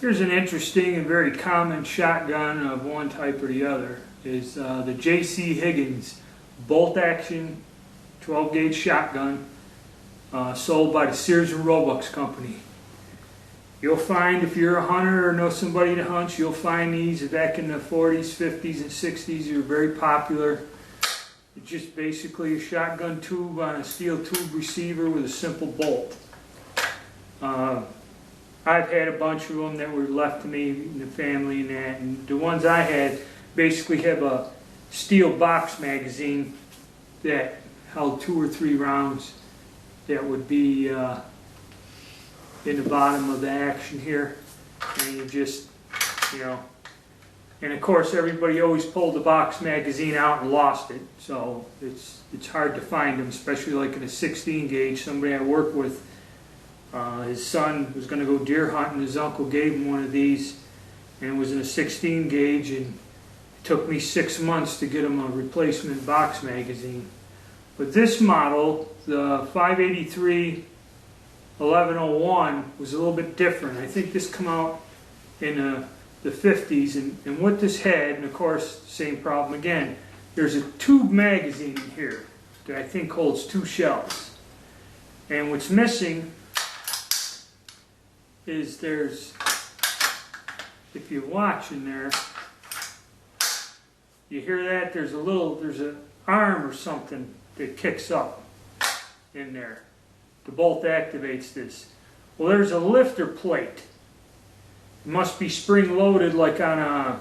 Here's an interesting and very common shotgun of one type or the other. Is the J.C. Higgins bolt-action 12-gauge shotgun sold by the Sears Roebuck company. You'll find, if you're a hunter or know somebody that hunts, you'll find these back in the 40s, 50s, and 60s. They were very popular. It's just basically a shotgun tube on a steel tube receiver with a simple bolt. I've had a bunch of them that were left to me in the family and that, and the ones I had basically have a steel box magazine that held 2 or 3 rounds that would be in the bottom of the action here, and you just, and of course everybody always pulled the box magazine out and lost it, so it's hard to find them, especially like in a 16 gauge. Somebody I work with, his son was going to go deer hunting. His uncle gave him one of these, and it was in a 16 gauge, and it took me 6 months to get him a replacement box magazine. But this model, the 583 1101, was a little bit different. I think this came out in the 50s, and what this had, and of course, same problem again, there's a tube magazine in here that I think holds 2 shells. And what's missing is there's, if you watch in there, you hear that? There's an arm or something that kicks up in there. The bolt activates this. Well, there's a lifter plate. It must be spring loaded like on a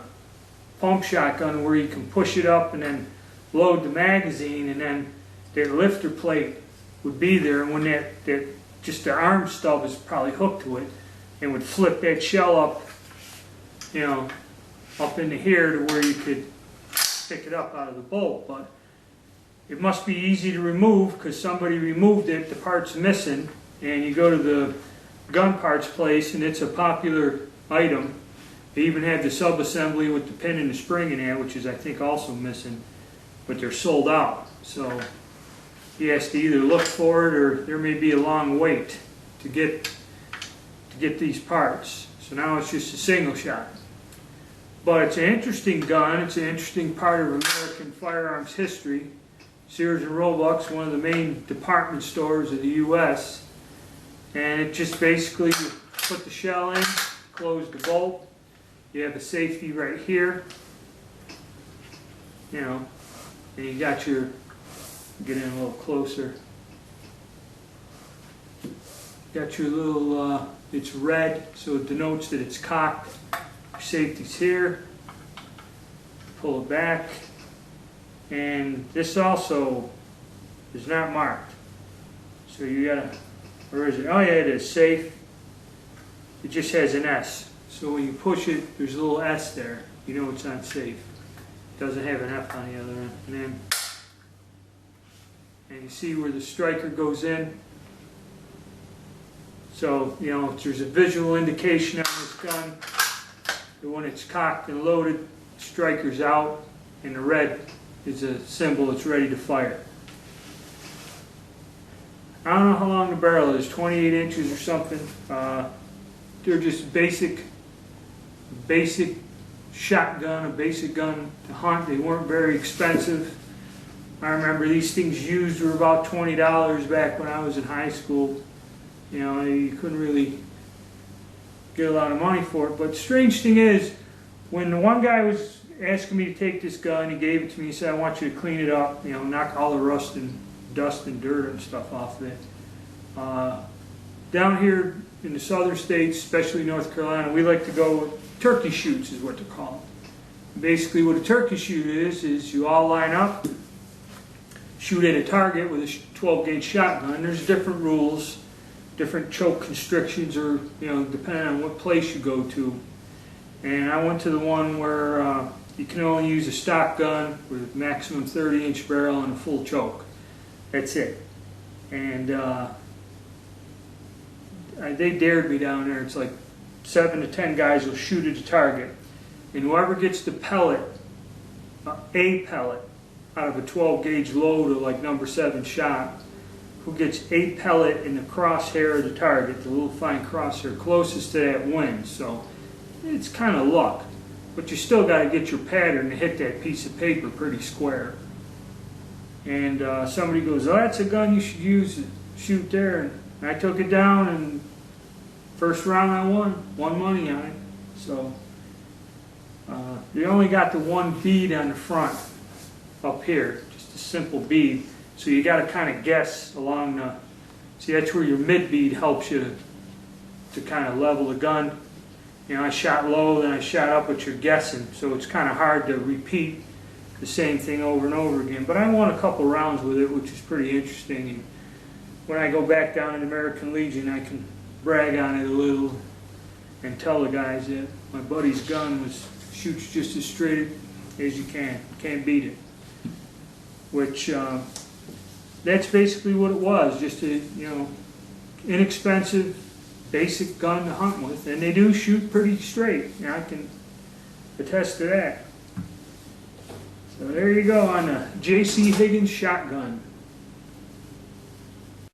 pump shotgun where you can push it up and then load the magazine, and then that lifter plate would be there, and when that just the arm stub is probably hooked to it, and would flip that shell up, up into here to where you could pick it up out of the bolt. But it must be easy to remove because somebody removed it, the part's missing, and you go to the gun parts place and it's a popular item. They even have the sub-assembly with the pin and the spring in there, which is I think also missing, but they're sold out. So he has to either look for it, or there may be a long wait to get these parts. So now it's just a single shot. But it's an interesting gun. It's an interesting part of American firearms history. Sears Roebuck's one of the main department stores of the U.S. And it just basically, you put the shell in, close the bolt. You have a safety right here. And you got your, get in a little closer. Got your little, it's red, so it denotes that it's cocked. Your safety's here. Pull it back. And this also is not marked. So you gotta, where is it? Oh yeah, it is, safe. It just has an S. So when you push it, there's a little S there. You know it's on safe. It doesn't have an F on the other end. And you see where the striker goes in. So, there's a visual indication on this gun that when it's cocked and loaded, the striker's out, and the red is a symbol it's ready to fire. I don't know how long the barrel is, 28 inches or something. They're just basic shotgun, a basic gun to hunt. They weren't very expensive. I remember these things used were about $20 back when I was in high school. You couldn't really get a lot of money for it. But the strange thing is, when the one guy was asking me to take this gun, he gave it to me. He said, I want you to clean it up, knock all the rust and dust and dirt and stuff off of it. Down here in the southern states, especially North Carolina, we like to go turkey shoots is what they're called. Basically what a turkey shoot is you all line up, shoot at a target with a 12-gauge shotgun. There's different rules, different choke constrictions, or depending on what place you go to. And I went to the one where you can only use a stock gun with maximum 30-inch barrel and a full choke. That's it. And they dared me down there. It's like 7 to 10 guys will shoot at a target, and whoever gets the pellet, a pellet, out of a 12-gauge load of like number 7 shot, who gets a pellet in the crosshair of the target, the little fine crosshair closest to that wins. So it's kind of luck. But you still got to get your pattern to hit that piece of paper pretty square. And somebody goes, oh, that's a gun you should use to shoot there. And I took it down, and first round I won money on it. So you only got the one bead on the front up here, just a simple bead. So you got to kind of guess along the, see, that's where your mid bead helps you to kind of level the gun. You know, I shot low, then I shot up, but you're guessing, so it's kind of hard to repeat the same thing over and over again. But I won a couple rounds with it, which is pretty interesting. And when I go back down in the American Legion, I can brag on it a little and tell the guys that my buddy's gun shoots just as straight as you can. Can't beat it. Which that's basically what it was, just a inexpensive, basic gun to hunt with, and they do shoot pretty straight. I can attest to that. So there you go on the J.C. Higgins shotgun.